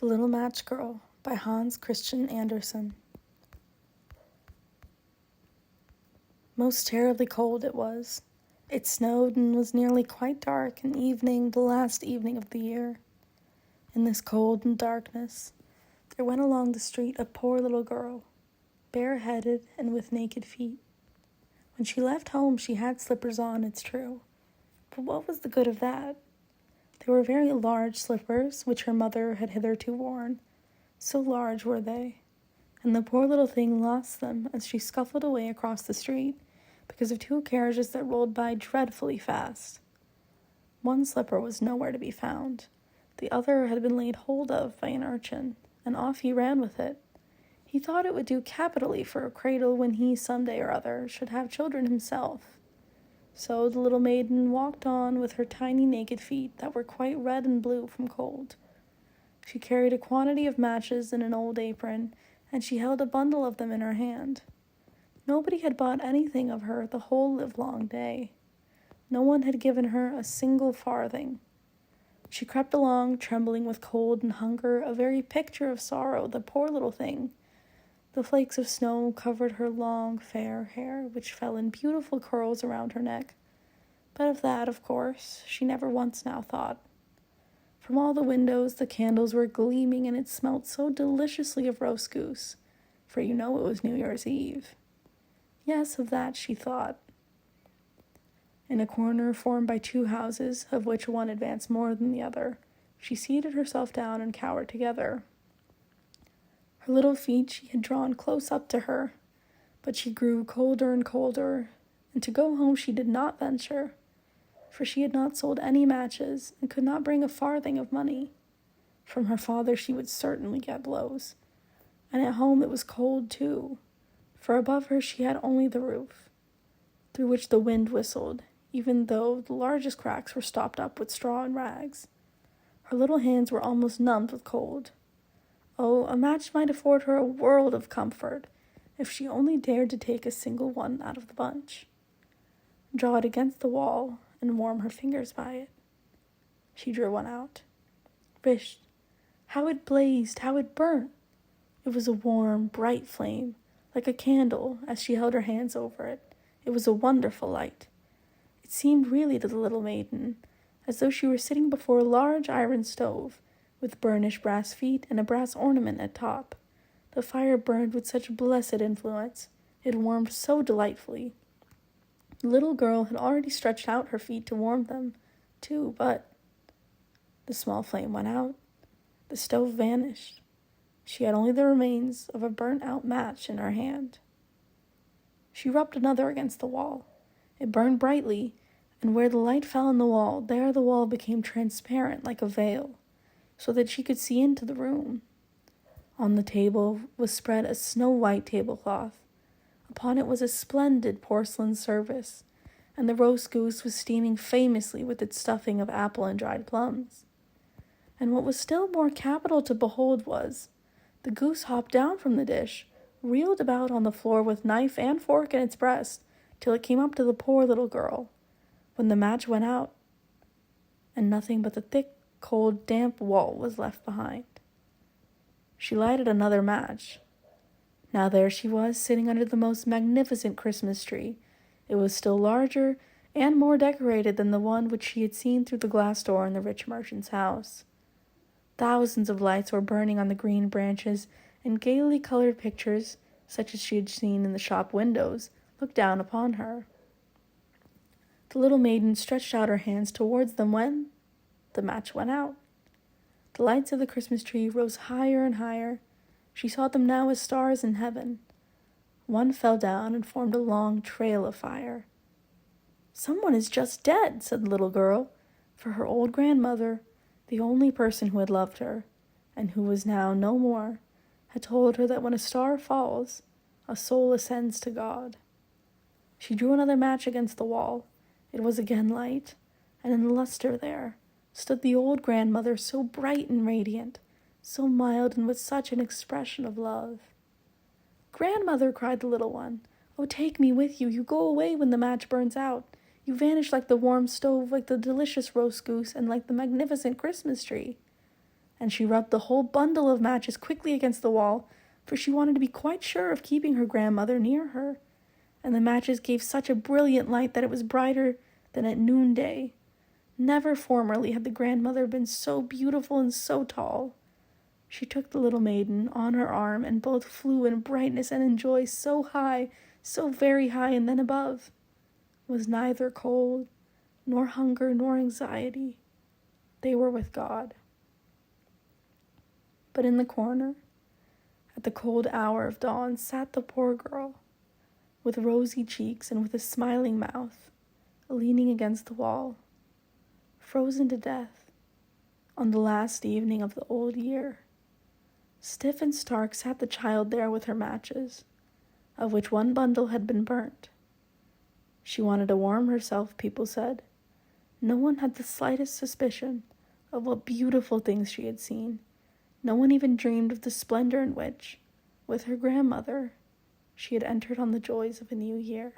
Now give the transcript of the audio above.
The Little Match Girl by Hans Christian Andersen. Most terribly cold it was. It snowed and was nearly quite dark in evening, the last evening of the year. In this cold and darkness, there went along the street a poor little girl, bareheaded and with naked feet. When she left home, she had slippers on, it's true. But what was the good of that? They were very large slippers, which her mother had hitherto worn. So large were they, and the poor little thing lost them as she scuffled away across the street because of two carriages that rolled by dreadfully fast. One slipper was nowhere to be found. The other had been laid hold of by an urchin, and off he ran with it. He thought it would do capitally for a cradle when he, some day or other, should have children himself. So the little maiden walked on with her tiny naked feet that were quite red and blue from cold. She carried a quantity of matches in an old apron, and she held a bundle of them in her hand. Nobody had bought anything of her the whole livelong day. No one had given her a single farthing. She crept along, trembling with cold and hunger, a very picture of sorrow, the poor little thing. The flakes of snow covered her long, fair hair, which fell in beautiful curls around her neck. But of that, of course, she never once now thought. From all the windows the candles were gleaming, and it smelt so deliciously of roast goose, for you know it was New Year's Eve. Yes, of that she thought. In a corner formed by two houses, of which one advanced more than the other, she seated herself down and cowered together. Her little feet she had drawn close up to her, but she grew colder and colder, and to go home she did not venture, for she had not sold any matches and could not bring a farthing of money. From her father she would certainly get blows, and at home it was cold too, for above her she had only the roof, through which the wind whistled, even though the largest cracks were stopped up with straw and rags. Her little hands were almost numbed with cold. Oh, a match might afford her a world of comfort, if she only dared to take a single one out of the bunch, draw it against the wall, and warm her fingers by it. She drew one out. Bish! How it blazed, how it burnt! It was a warm, bright flame, like a candle, as she held her hands over it. It was a wonderful light. It seemed really to the little maiden as though she were sitting before a large iron stove, with burnished brass feet and a brass ornament at top. The fire burned with such blessed influence. It warmed so delightfully. The little girl had already stretched out her feet to warm them, too, but the small flame went out. The stove vanished. She had only the remains of a burnt-out match in her hand. She rubbed another against the wall. It burned brightly, and where the light fell on the wall, there the wall became transparent like a veil, so that she could see into the room. On the table was spread a snow-white tablecloth. Upon it was a splendid porcelain service, and the roast goose was steaming famously with its stuffing of apple and dried plums. And what was still more capital to behold was, the goose hopped down from the dish, reeled about on the floor with knife and fork in its breast, till it came up to the poor little girl, when the match went out, and nothing but the thick, cold, damp wall was left behind. She lighted another match. Now there she was, sitting under the most magnificent Christmas tree. It was still larger and more decorated than the one which she had seen through the glass door in the rich merchant's house. Thousands of lights were burning on the green branches, and gaily colored pictures, such as she had seen in the shop windows, looked down upon her. The little maiden stretched out her hands towards them when the match went out. The lights of the Christmas tree rose higher and higher. She saw them now as stars in heaven. One fell down and formed a long trail of fire. "Someone is just dead," said the little girl, for her old grandmother, the only person who had loved her, and who was now no more, had told her that when a star falls, a soul ascends to God. She drew another match against the wall. It was again light, and in the luster there stood the old grandmother, so bright and radiant, so mild and with such an expression of love. "Grandmother," cried the little one, "oh, take me with you. You go away when the match burns out. You vanish like the warm stove, like the delicious roast goose, and like the magnificent Christmas tree." and she rubbed the whole bundle of matches quickly against the wall, for she wanted to be quite sure of keeping her grandmother near her. And the matches gave such a brilliant light that it was brighter than at noonday. Never formerly had the grandmother been so beautiful and so tall. She took the little maiden on her arm, and both flew in brightness and in joy so high, so very high, and then above was neither cold, nor hunger, nor anxiety. They were with God. But in the corner, at the cold hour of dawn, sat the poor girl, with rosy cheeks and with a smiling mouth, leaning against the wall, frozen to death, on the last evening of the old year. Stiff and stark sat the child there with her matches, of which one bundle had been burnt. She wanted to warm herself, people said. No one had the slightest suspicion of what beautiful things she had seen. No one even dreamed of the splendor in which, with her grandmother, she had entered on the joys of a new year.